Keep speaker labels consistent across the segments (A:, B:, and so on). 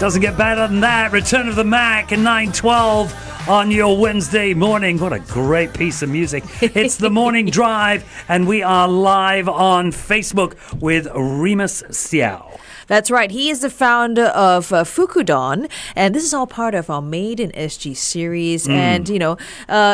A: Doesn't get better than that. Return of the Mac at 9:12 on your Wednesday morning. What a great piece of music. It's the Morning Drive, and we are live on Facebook with Remus Seow.
B: That's right. He is the founder of Fukudon, and this is all part of our Made in SG series. And,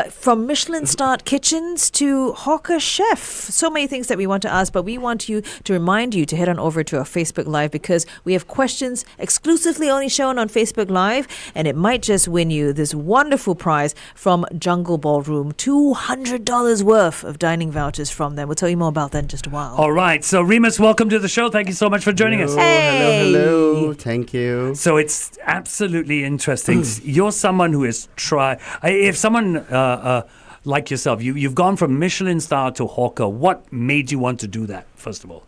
B: from Michelin-starred kitchens to hawker chef, so many things that we want to ask, but we want you to remind you to head on over to our Facebook Live because we have questions exclusively only shown on Facebook Live, and it might just win you this wonderful prize from Jungle Ballroom, $200 worth of dining vouchers from them. We'll tell you more about that in just a while.
A: All right. So, Remus, welcome to the show. Thank you so much for joining us.
C: Hello. Thank you.
A: So it's absolutely interesting. You're someone who has tried. If someone like yourself, you've gone from Michelin star to hawker. What made you want to do that? First of all,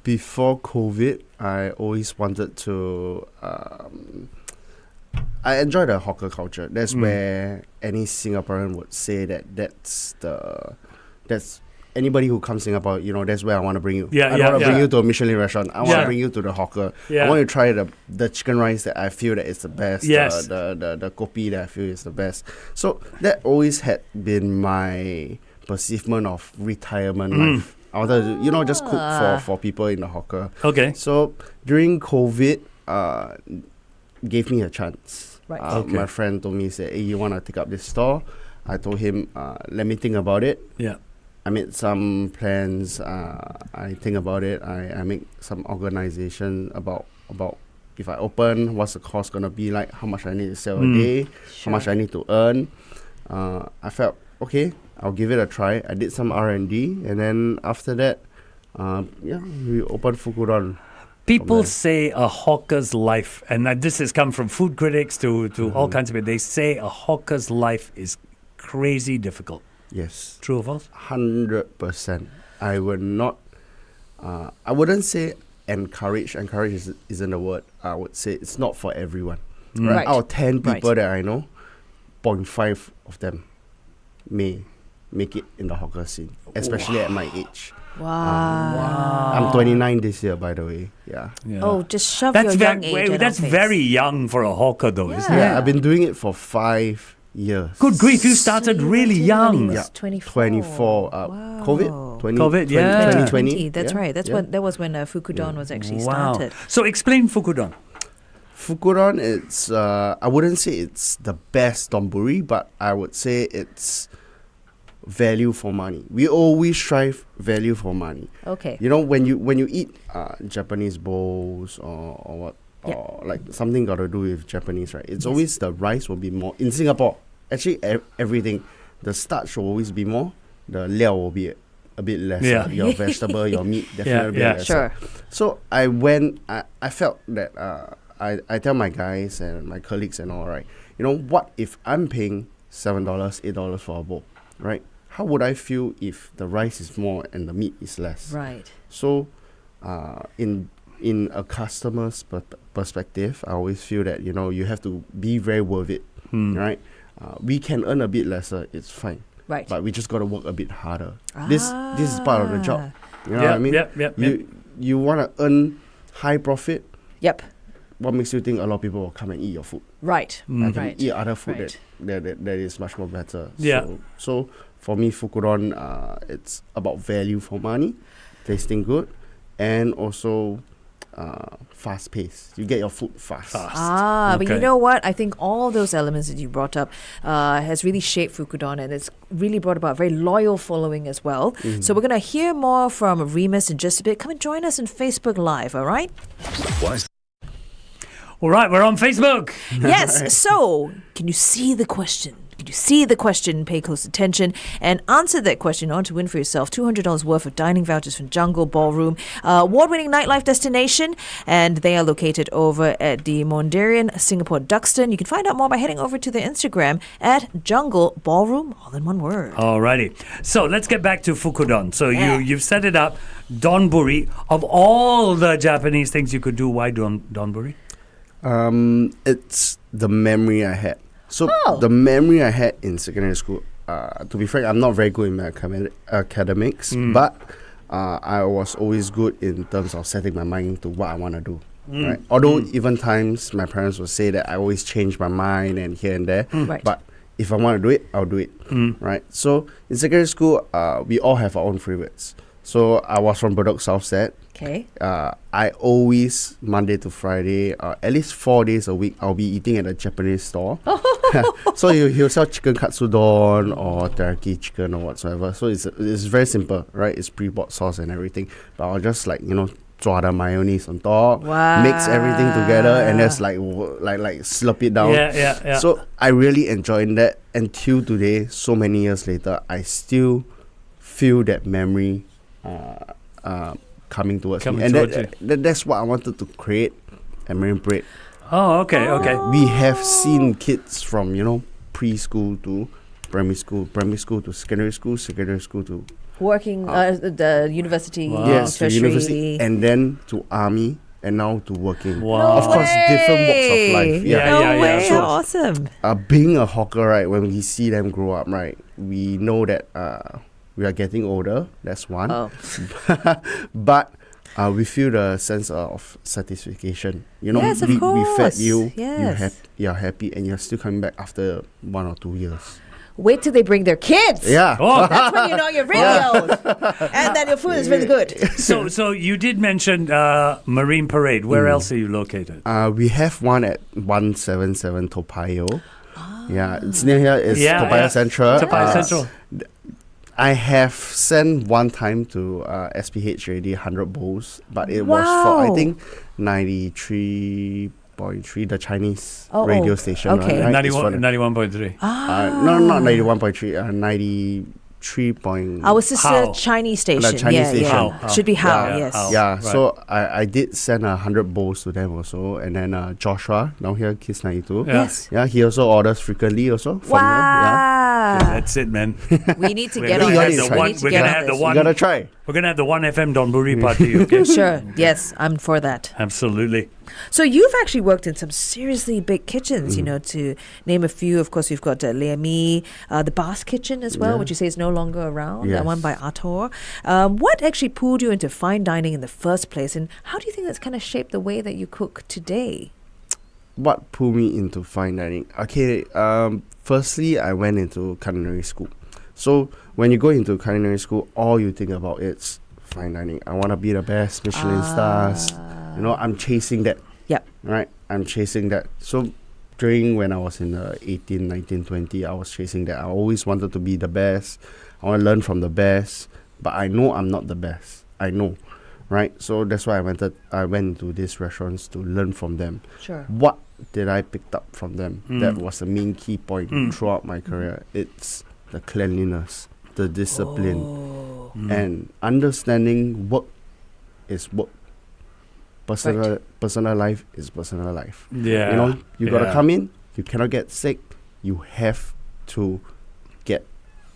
C: before COVID, I always wanted to. I enjoy the hawker culture. That's where any Singaporean would say that's anybody who comes to Singapore, that's where I want to bring you. I want to bring you to a Michelin restaurant. I want to bring you to the hawker. I want to try the chicken rice that I feel that is the best.
A: Yes.
C: The kopi that I feel is the best. So that always had been my perceivement of retirement life. I wanted to, just cook for people in the hawker.
A: Okay.
C: So during COVID, gave me a chance.
B: Right.
C: My friend told me, said, hey, you want to take up this store? I told him, let me think about it.
A: Yeah.
C: I made some plans. I think about it. I make some organization about if I open, what's the cost gonna be like, how much I need to sell a day, how much I need to earn. I felt okay. I'll give it a try. I did some R&D, and then after that, we opened Fukudon.
A: People say a hawker's life, and this has come from food critics to all kinds of it. They say a hawker's life is crazy difficult.
C: Yes.
A: True or false?
C: 100%. I would not. I wouldn't say encourage. Encourage isn't a word. I would say it's not for everyone. Right. Out of 10 people that I know, 0.5 of them may make it in the hawker scene, especially at my age.
B: Wow.
C: I'm 29 this year, by the way. Yeah.
B: Oh, just shove your young age in
A: That's
B: our face.
A: very young for a hawker, though, isn't it?
C: Yeah, I've been doing it for 5 years.
A: Good grief, you started really young.
B: Yeah. 24.
C: 24.
B: Wow.
C: COVID?
A: 2020.
B: That's right. That was when Fukudon was actually started.
A: So explain Fukudon.
C: Fukudon, it's I wouldn't say it's the best donburi, but I would say it's value for money. We always strive value for money.
B: Okay.
C: When you eat Japanese bowls or what, or like something got to do with Japanese, right? It's always the rice will be more in Singapore. Actually, everything, the starch will always be more. The liao will be a bit less.
A: Yeah.
C: Your vegetable, your meat definitely be less.
B: Sure.
C: So I felt that I tell my guys and my colleagues and all, right, what if I'm paying $7, $8 for a bowl, right? How would I feel if the rice is more and the meat is less?
B: Right.
C: So in a customer's perspective, I always feel that, you have to be very worth it, right? We can earn a bit lesser, it's fine.
B: Right.
C: But we just got to work a bit harder. This is part of the job. You know what I mean?
A: Yep.
C: You want to earn high profit.
B: Yep.
C: What makes you think a lot of people will come and eat your food?
B: Right.
C: I can eat other food that is much more better.
A: Yeah.
C: So for me, Fukudon, it's about value for money, tasting good, and also fast pace. You get your food fast.
B: But you know what? I think all those elements that you brought up has really shaped Fukudon, and it's really brought about a very loyal following as well. So we're going to hear more from Remus in just a bit. Come and join us on Facebook Live, all right?
A: All right, we're on Facebook.
B: Yes. So, can you see the question? Did you see the question? Pay close attention and answer that question on to win for yourself $200 worth of dining vouchers from Jungle Ballroom, award-winning nightlife destination, and they are located over at the Mondarian, Singapore Duxton. You can find out more by heading over to their Instagram at Jungle Ballroom, all in one word.
A: Alrighty. So let's get back to Fukudon. So you've set it up, donburi. Of all the Japanese things you could do, why donburi?
C: It's the memory I had. So the memory I had in secondary school, to be frank, I'm not very good in my academics, but I was always good in terms of setting my mind to what I want to do. Right? Although even times my parents will say that I always change my mind and here and there,
B: Right.
C: but if I want to do it, I'll do it. Right? So in secondary school, we all have our own favorites. So I was from Bedok South Set.
B: Okay.
C: I always, Monday to Friday, at least 4 days a week, I'll be eating at a Japanese store. So he'll sell chicken katsudon or teriyaki chicken or whatsoever. So it's very simple, right? It's pre-bought sauce and everything. But I'll just draw the mayonnaise on top, mix everything together, and just like slurp it down.
A: Yeah.
C: So I really enjoyed that until today. So many years later, I still feel that memory coming towards me, and that's what I wanted to create at Marine Parade.
A: Oh, okay.
C: We have seen kids from preschool to primary school to secondary school to
B: Working the university,
C: yes, to
B: tertiary.
C: university, and then to army, and now to working.
A: Wow.
C: Of course, different walks of life.
B: No way.
A: So-
B: Awesome.
C: Being a hawker, right, when we see them grow up, right, we know that we are getting older. That's one.
B: Oh.
C: But we feel the sense of satisfaction.
B: Yes, of
C: we
B: course.
C: fed you,
B: Yes.
C: you're happy, and you're still coming back after 1 or 2 years.
B: Wait till they bring their kids.
C: Yeah.
A: Oh,
B: That's when you know you're really old. And that your food is really good.
A: so you did mention Marine Parade. Where else are you located?
C: We have one at 177 Toa Payoh. Yeah, it's near here. It's
A: Yeah,
C: Toa Payoh
A: yeah.
C: Central.
A: Toa Payoh Central.
C: I have sent one time to SPH already 100 bowls, but it was for I
B: Wow.
C: think 93.3, the Chinese
B: Oh,
C: radio station.
B: okay.
C: Right? It's for
A: 91.3.
C: no, not 91.3. 93 point.
B: Our sister
A: How?
B: Chinese station.
C: Chinese station.
A: How?
B: Should be how,
A: Yeah,
B: yes.
A: how.
C: Yeah,
A: Right.
C: so I did send 100 bowls to them also, and then Joshua down here, Kiss 92.
A: Yeah.
B: Yes.
C: Yeah, he also orders frequently also from here.
B: Wow.
A: That's it, man.
B: We need to
A: We're
B: get
A: gonna
B: on
A: have
B: this.
A: the
B: We
A: one-
B: need to
A: we're
B: get
A: gonna
B: on
A: have the
B: this.
C: You
A: one-
C: gotta try.
A: We're going to have the 1FM donburi party, okay?
B: Sure. Yes, I'm for that.
A: Absolutely.
B: So you've actually worked in some seriously big kitchens, to name a few. Of course, you've got Lavinia, the Bath Kitchen as well,
C: Yeah.
B: which you say is no longer around, that
C: Yes.
B: one by Ator. What actually pulled you into fine dining in the first place, and how do you think that's kind of shaped the way that you cook today?
C: What pulled me into fine dining? Okay, firstly, I went into culinary school. So when you go into culinary school, all you think about is fine dining. I want to be the best Michelin stars. I'm chasing that.
B: Yep.
C: Right? I'm chasing that. So during when I was in 18, 19, 20, I was chasing that. I always wanted to be the best. I want to learn from the best. But I know I'm not the best. I know. Right? So that's why I went to these restaurants to learn from them.
B: Sure.
C: What did I pick up from them? That was the main key point throughout my career. It's the cleanliness, the discipline, and understanding work is work. Personal life is personal life.
A: Yeah.
C: You gotta come in. You cannot get sick. You have to get.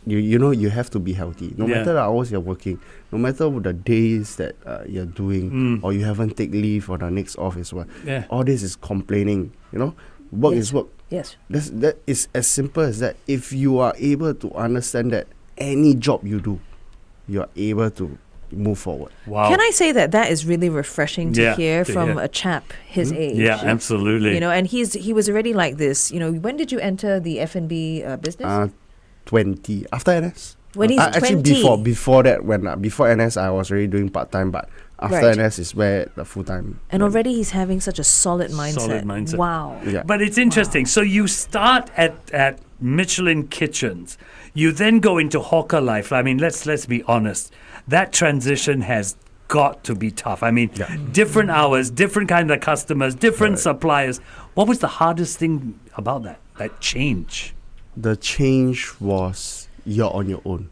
C: You have to be healthy. No
A: Yeah.
C: matter the hours you're working, no matter the days that you're doing, or you haven't take leave or the next off is what.
A: Yeah.
C: All this is complaining. Work
B: Yes.
C: is work.
B: Yes.
C: That is as simple as that. If you are able to understand that any job you do, you are able to move forward.
A: Wow.
B: Can I say that is really refreshing to
A: Yeah,
B: hear
A: to
B: from
A: hear.
B: a chap his age?
A: Yeah, absolutely.
B: And he was already like this. When did you enter the F&B business?
C: 20 after NS.
B: When he's
C: actually
B: 20.
C: before that, when before NS I was already doing part time, but after
B: Right.
C: NS is where the full time.
B: And already he's having such a solid mindset.
A: Solid mindset.
B: Wow.
C: Yeah.
A: But it's interesting. So you start at Michelin kitchens. You then go into hawker life. I mean, let's be honest. That transition has got to be tough. I mean, different hours, different kind of customers, different suppliers. What was the hardest thing about that change?
C: The change was you're on your own.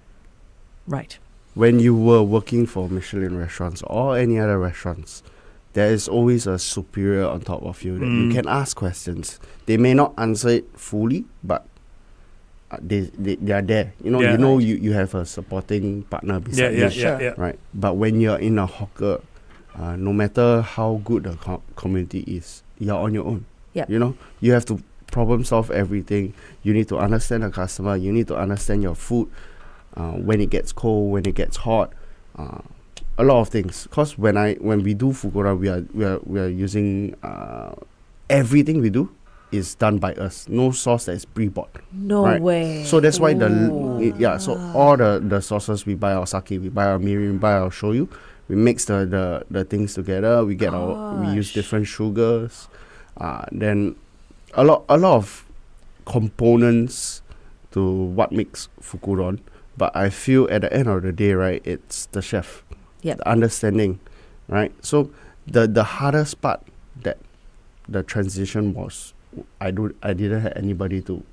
B: Right.
C: When you were working for Michelin restaurants or any other restaurants, there is always a superior on top of you that you can ask questions. They may not answer it fully, but they are there. You have a supporting partner beside you.
A: Yeah.
C: Right. But when you're in a hawker, no matter how good the community is, you're on your own.
B: Yep.
C: You have to problem solve everything. You need to understand the customer. You need to understand your food. When it gets cold, when it gets hot, a lot of things. Cause when we do Fukudon, we are using everything we do is done by us. No sauce that is pre-bought.
B: No
C: right?
B: way.
C: So that's why
B: Ooh.
C: so all the sauces, we buy our sake, we buy our mirin, we buy our shoyu, we mix the things together. We use different sugars. Then a lot of components to what makes Fukudon. But I feel at the end of the day, right, it's the chef,
B: Yep.
C: the understanding, right? So the hardest part, that the transition was, I didn't have anybody to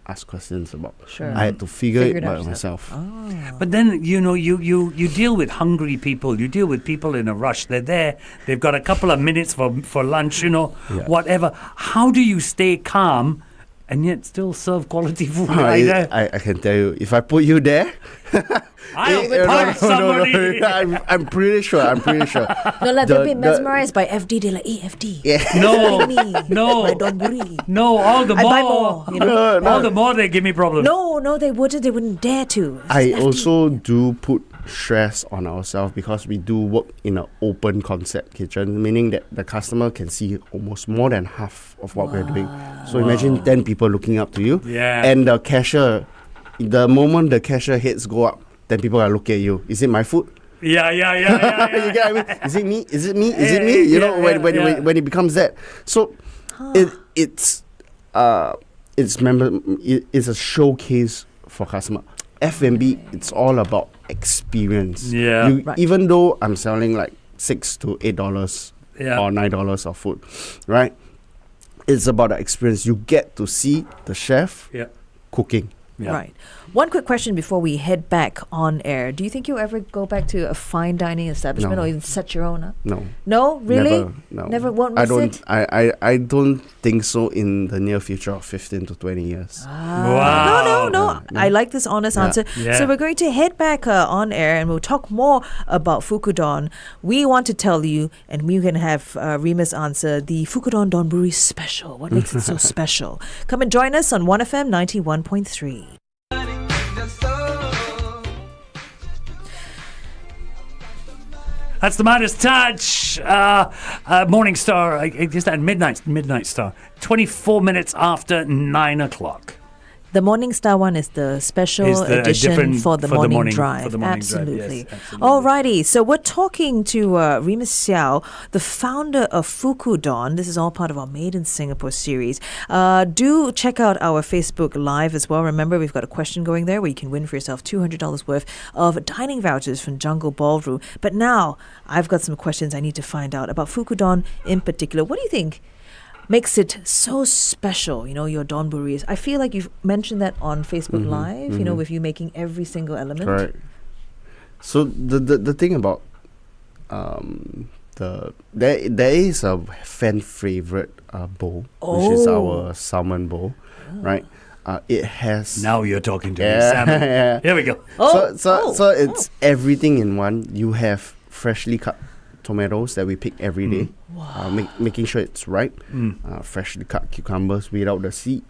C: ask questions about.
B: Sure.
C: I had to figure it by
B: out
C: myself.
B: Oh.
A: But then, you deal with hungry people. You deal with people in a rush. They're there. They've got a couple of minutes for lunch, whatever. How do you stay calm and yet still serve quality food?
C: I can tell you, if I put you there,
A: I'll punch somebody.
C: I'm pretty sure.
B: No, like they'll be mesmerized by FD. They're like, hey, FD.
C: Yeah.
A: No,
B: me,
A: no.
B: my donburi.
A: No, all the
B: I
A: more.
B: buy more. You know?
A: All the more they give me problems.
B: No, they wouldn't. They wouldn't dare to. It's
C: I
B: FD.
C: also do put stress on ourselves because we do work in an open concept kitchen, meaning that the customer can see almost more than half of what we're doing. So imagine 10 people looking up to you.
A: Yeah.
C: And the cashier, the moment the cashier heads go up, then people are looking at you. Is it my food?
A: Yeah.
C: You get what I mean? Is it me? Is it me? Is it me? You know, when it becomes that. So it's a showcase for customer. F&B, it's all about experience.
A: Yeah.
B: Right.
C: Even though I'm selling like $6 to $8
A: Yeah.
C: or $9 of food, right? It's about the experience. You get to see the chef
A: Yeah.
C: cooking.
A: Yeah.
B: Right. One quick question before we head back on air. Do you think you'll ever go back to a fine dining establishment
C: No.
B: or even set your own up?
C: No.
B: No? Really?
C: Never. No.
B: Never won't
C: I
B: miss
C: don't.
B: it?
C: I don't think so. In the near future of 15 to 20 years.
A: Wow.
B: No. I like this honest
C: Yeah.
B: answer.
A: Yeah.
B: So we're going to head back on air and we'll talk more about Fukudon. We want to tell you, and we're going to have Remus answer the Fukudon Donburi special. What makes it so special? Come and join us on 1FM 91.3.
A: That's the Midas Touch. Morning Star. Is that Midnight Star? 24 minutes after 9 o'clock.
B: The Morning Star one is the special
A: Is the
B: edition
A: different
B: for the morning drive.
A: for the morning drive,
B: Absolutely.
A: yes, absolutely.
B: Alrighty, so we're talking to Remus Seow, the founder of Fukudon. This is all part of our Made in Singapore series. Do check out our Facebook Live as well. Remember, we've got a question going there where you can win for yourself $200 worth of dining vouchers from Jungle Ballroom. But now, I've got some questions I need to find out about Fukudon in particular. What do you think makes it so special, your donburis? I feel like you've mentioned that on Facebook Live, with you making every single element.
C: Correct. So the thing about there is a fan favorite bowl, which is our salmon bowl, right? It has
A: Now you're talking to me,
C: yeah,
A: Sam.
C: yeah.
A: Here we go.
C: So it's everything in one. You have freshly cut tomatoes that we pick every day, making sure it's ripe. Freshly cut cucumbers without the seed.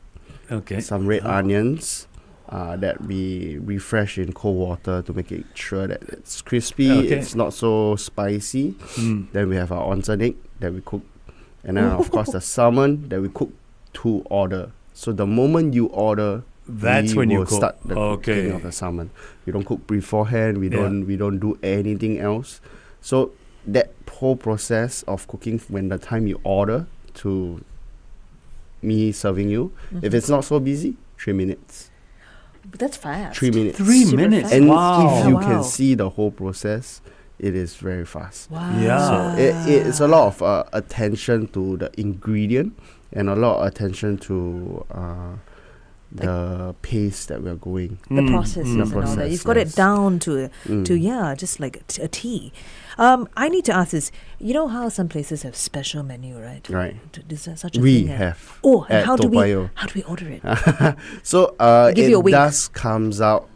A: Okay.
C: Some red onions that we refresh in cold water to make it sure that it's crispy.
A: Okay.
C: It's not so spicy. Then we have our onsen egg that we cook, and then of course the salmon that we cook to order. So the moment you order,
A: That's when you
C: will
A: cook.
C: start the
A: Okay.
C: cooking of the salmon. We don't cook beforehand. We don't do anything else. So that whole process of cooking, when the time you order to me serving you, if it's not so busy, 3 minutes.
B: But that's fast.
C: 3 minutes.
A: 3
B: Super
A: minutes.
B: fast.
C: And
A: Wow.
C: if you
B: Wow.
C: can see the whole process, it is very fast.
B: Wow.
A: Yeah.
C: So it's a lot of attention to the ingredient and a lot of attention to the pace that we're going.
B: The processes and all that.
C: Process,
B: You've got it
C: yes.
B: down to just like a T. I need to ask this. You know how some places have special menu, right?
C: Right.
B: Is there such a
C: We
B: thing?
C: have.
B: Oh, and
C: at
B: how do
C: Toa
B: we order it?
C: So
B: Give you a
C: it
B: wink.
C: does comes out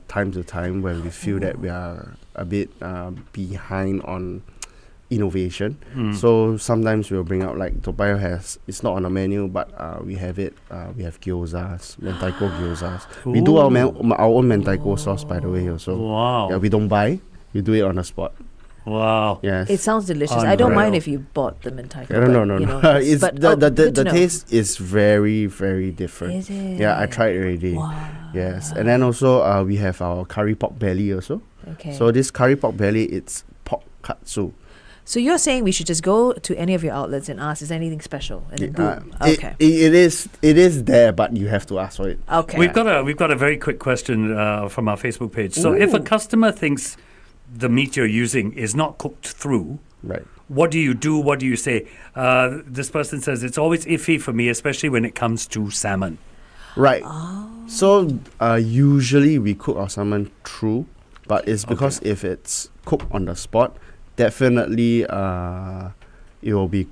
C: time to time when we feel that we are a bit behind on innovation. So sometimes we'll bring out, like Toa Payoh it's not on the menu, but we have it. We have gyozas, mentaiko gyozas. We do our own mentaiko sauce, by the way, also.
A: Wow.
C: Yeah, we don't buy. We do it on the spot.
A: Wow.
C: Yes.
B: It sounds delicious. I don't
A: Unreal.
B: mind if you bought the mentaiko.
C: No.
B: but, you know,
C: It's
B: but,
C: the
B: good to know.
C: taste is very, very different.
B: Is it?
C: Yeah, I tried already.
B: Wow.
C: Yes, and then also we have our curry pork belly also.
B: Okay.
C: So this curry pork belly, it's pork katsu.
B: So you're saying we should just go to any of your outlets and ask, is there anything special? And then boom. Okay.
C: It is there, but you have to ask for it.
B: Okay.
A: We've got a very quick question from our Facebook page. So if a customer thinks the meat you're using is not cooked through,
C: Right.
A: what do you do? What do you say? This person says it's always iffy for me, especially when it comes to salmon.
C: Right. So usually we cook our salmon through, but it's because if it's cooked on the spot, definitely it will be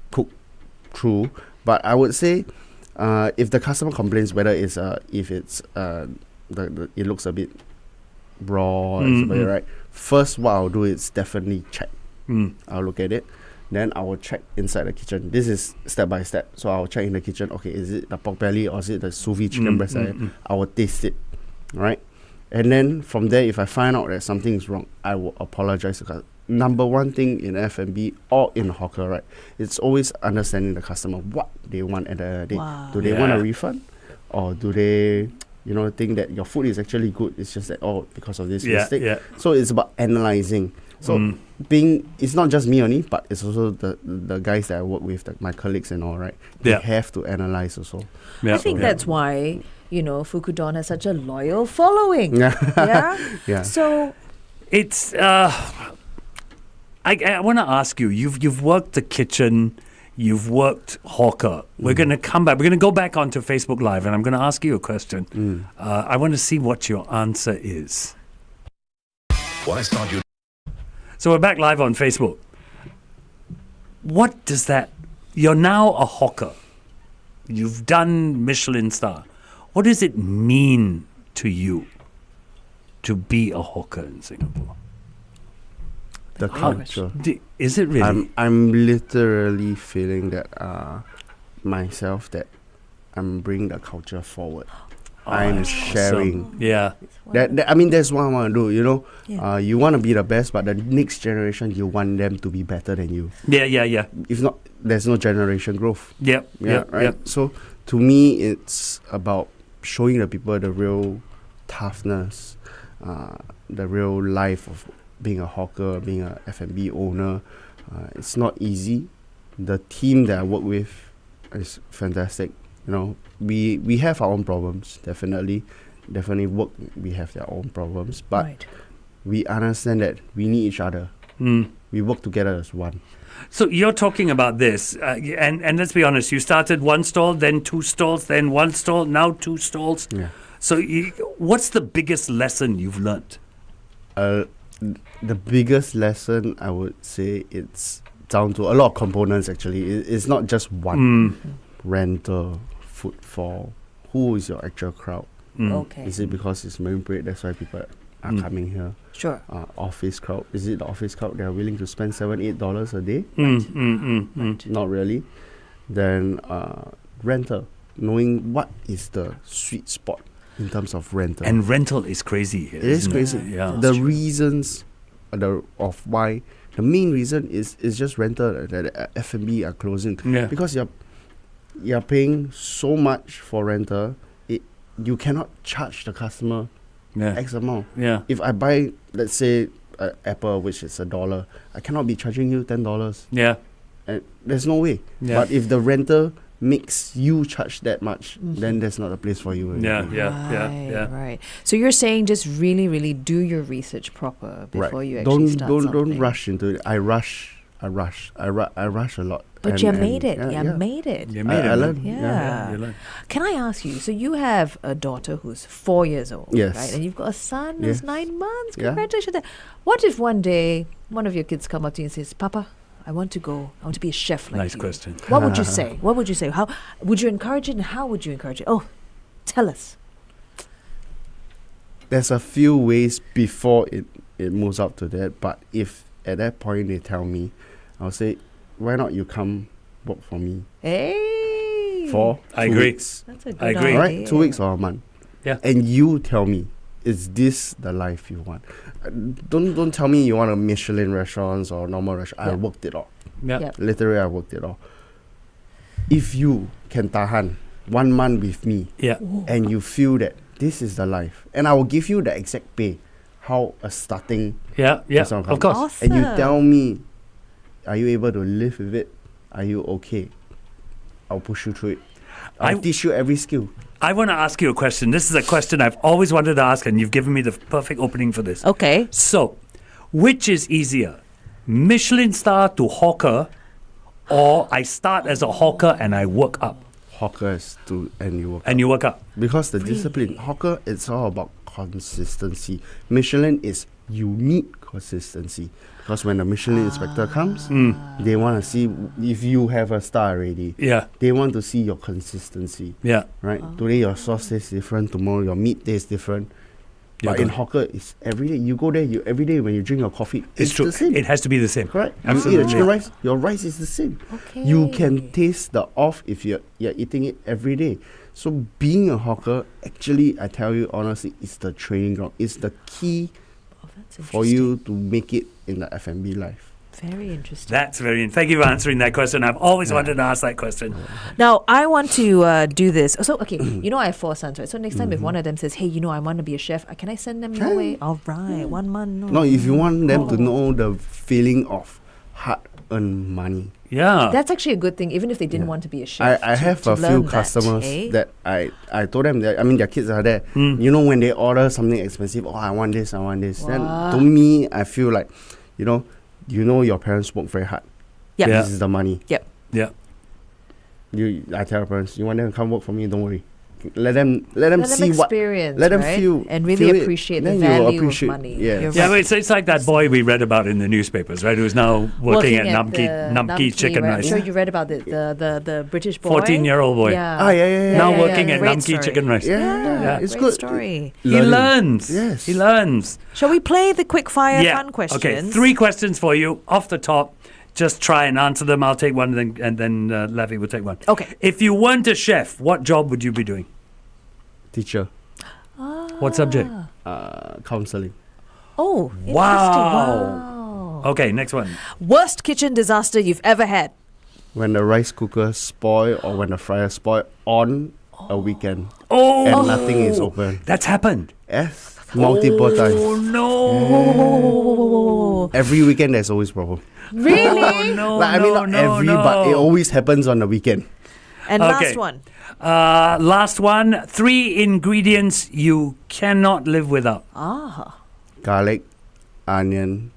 C: cooked through. But I would say if the customer complains whether it's if it's it looks a bit raw, right? First, what I'll do is definitely check. I'll look at it. Then I will check inside the kitchen. This is step by step. So I'll check in the kitchen. Okay, is it the pork belly or is it the sous vide chicken breast? I will taste it, right? And then from there, if I find out that something is wrong, I will apologize to customer. Number one thing in F&B or in hawker, right? It's always understanding the customer what they want at the end of the day.
B: Wow.
C: Do they want a refund, or do they, think that your food is actually good? It's just that because of this mistake.
A: Yeah.
C: So it's about analyzing. So it's not just me only, but it's also the guys that I work with, my colleagues and all, right? They have to analyze also.
A: Yeah.
B: I think that's why, Fukudon has such a loyal following. Yeah?
C: Yeah.
B: So
A: It's I want to ask you. You've worked the kitchen, you've worked hawker. We're going to come back. We're going to go back onto Facebook Live, and I'm going to ask you a question. I want to see what your answer is.
D: Why start your
A: So we're back live on Facebook. What does that? You're now a hawker. You've done Michelin star. What does it mean to you to be a hawker in Singapore?
C: The culture.
A: Is it really?
C: I'm literally feeling that myself that I'm bringing the culture forward. I'm sharing.
A: Awesome. Yeah.
C: That's what I want to do.
B: Yeah.
C: You want to be the best, but the next generation, you want them to be better than you.
A: Yeah.
C: If not, there's no generation growth.
A: Yep.
C: So to me, it's about showing the people the real toughness, the real life of being a hawker, being a F&B owner. It's not easy. The team that I work with is fantastic. We have our own problems, definitely work, we have their own problems, but we understand that we need each other. We work together as one.
A: So you're talking about this, and let's be honest, you started one stall, then two stalls, then one stall, now two stalls.
C: Yeah.
A: So what's the biggest lesson you've learnt?
C: The biggest lesson, I would say, it's down to a lot of components actually. It's not just one. Rental, footfall, who is your actual crowd?
B: Okay.
C: Is it because it's Marine Parade, that's why people are coming here?
B: Sure.
C: Office crowd, is it the office crowd that are willing to spend $7-8 a day? Not really. Then rental, knowing what is the sweet spot in terms of rental.
A: And rental is crazy here.
C: It is
A: isn't
C: crazy.
A: Yeah.
C: The reasons of why, the main reason is just rental that F&B are closing.
A: Yeah.
C: Because you're paying so much for rental, you cannot charge the customer X amount.
A: Yeah.
C: If I buy, let's say, Apple, which is $1, I cannot be charging you $10.
A: Yeah.
C: And there's no way.
A: Yeah.
C: But if the rental makes you charge that much, then that's not a place for you.
A: Yeah.
B: Right. So you're saying just really, really do your research proper before you actually start something.
C: Don't rush into it. I rush a lot.
B: But you made it. You made it.
A: You made it.
C: I learned.
B: Yeah.
A: You learn.
B: Can I ask you? So you have a daughter who's 4 years old,
C: Yes.
B: right? And you've got a son who's
C: Yes.
B: 9 months.
C: Yeah.
B: Congratulations! What if one day one of your kids come up to you and says, "Papa, I want to be a chef like
A: Nice
B: you."
A: question.
B: What would you say? What would you say? How would you encourage it, and how would you encourage it? Oh, tell us.
C: There's a few ways before it moves up to that, but if at that point they tell me, I'll say, why not you come work for me
B: Hey,
C: for
A: I
C: 2
A: agree.
C: weeks?
B: That's a good
A: I agree.
B: idea.
C: All right, 2 weeks or a month.
A: Yeah.
C: And you tell me, is this the life you want? Don't tell me you want a Michelin restaurants or normal restaurant. I worked it all.
A: Yeah.
B: Yep.
C: Literally, I worked it all. If you can tahan 1 month with me,
A: Yeah.
C: and you feel that this is the life, and I will give you the exact pay, how a starting
A: Yeah. Yeah.
C: person
A: Of
C: comes.
A: course.
B: Awesome.
C: And you tell me, are you able to live with it? Are you okay? I'll push you through it. I'll teach you every skill.
A: I want to ask you a question. This is a question I've always wanted to ask, and you've given me the perfect opening for this.
B: Okay.
A: So, which is easier, Michelin star to hawker, or I start as a hawker and I work up?
C: Hawkers and you work
A: And you work up.
C: because the discipline. Hawker, it's all about consistency. Michelin is you need consistency because when the Michelin inspector comes, they want to see if you have a star already.
A: Yeah.
C: They want to see your consistency,
A: Yeah.
C: right? Today your sauce tastes different. Tomorrow your meat tastes different.
A: Yeah,
C: But in
A: good.
C: hawker, it's every day. You go there, you every day when you drink your coffee,
A: It's true.
C: the same.
A: It has to be the same.
C: Correct. You eat
A: Absolutely.
C: a chicken rice, your rice is the same.
B: Okay.
C: You can taste the off if you're eating it every day. So being a hawker, actually, I tell you honestly, is the training ground. It's the key
B: Oh, that's
C: for you to make it in the F&B life.
B: Very interesting.
A: That's very. Thank you for answering that question. I've always wanted to ask that question.
B: Now, I want to do this. So, okay, you know I have 4 sons, right? So next time if one of them says, hey, you know, I want to be a chef, can I send them your way? All right, 1 month.
C: No, if you want them to know the feeling of hard-earned money.
A: Yeah.
B: That's actually a good thing, even if they didn't want to be a chef.
C: I have
B: to
C: a few
B: learn that,
C: customers
B: eh?
C: that I told them that, I mean, their kids are there. You know, when they order something expensive, oh, I want this. Then to me, I feel like, you know your parents work very hard.
B: Yep.
A: Yeah.
C: This is the money.
B: Yep.
A: Yeah.
C: I tell parents, you want them to come work for me, don't worry. Let them
B: Let
C: see
B: them
C: what.
B: experience,
C: Let them
B: right?
C: feel
B: and really
C: feel it.
B: appreciate the
C: Then you will
B: value
C: appreciate-
B: of money.
C: yes.
B: You're
A: Yeah,
B: right.
A: but it's like that boy we read about in the newspapers, right? Who's now working at Namki Chicken
B: right?
A: Rice.
B: I'm sure you read about the British boy.
A: 14-year-old boy.
B: Yeah.
C: Yeah.
A: Now
B: yeah,
A: working at
B: great
A: Namki
B: story.
A: Chicken Rice.
C: Yeah, it's
B: great
C: good.
B: story.
A: He
C: Learning.
A: learns.
C: Yes.
A: He learns.
B: Shall we play the quick fire fun questions?
A: Okay, 3 questions for you off the top. Just try and answer them. I'll take one, and then Lavi will take one.
B: Okay.
A: If you weren't a chef, what job would you be doing?
C: Teacher,
A: What subject?
C: counseling.
B: Oh, interesting.
A: Wow.
B: Wow.
A: Okay, next one.
B: Worst kitchen disaster you've ever had?
C: When the rice cooker spoil or when the fryer spoil on a weekend
A: Oh,
C: and nothing is open.
A: that's happened.
C: Yes, multiple times.
A: Oh no!
C: Every weekend there's always problem.
B: Really?
A: Oh no!
C: Like, I mean, not every, but it always happens on the weekend.
B: And
A: Okay.
B: last one.
A: Last one. 3 ingredients you cannot live without.
C: Garlic, onion,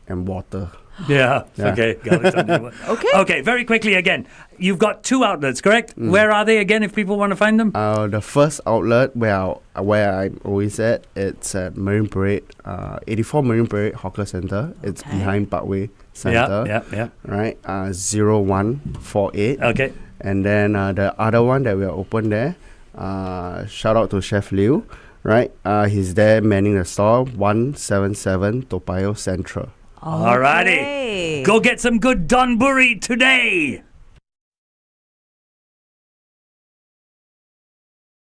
C: and water.
A: Yeah.
C: Yeah.
A: Okay. Garlic, onion.
B: Okay.
A: Okay. Very quickly again. You've got 2 outlets, correct? Where are they again? If people want to find them.
C: The first outlet where I'm always at, it's at Marine Parade, 84 Marine Parade Hawker Center. It's
B: Okay.
C: behind Parkway Center.
A: Yeah.
C: Right, 0148.
A: Okay.
C: And then the other one that we are open there, shout out to Chef Liu, right? He's there manning the store, 177 Toa Payoh Central.
A: Alrighty.
B: Okay.
A: Go get some good donburi today.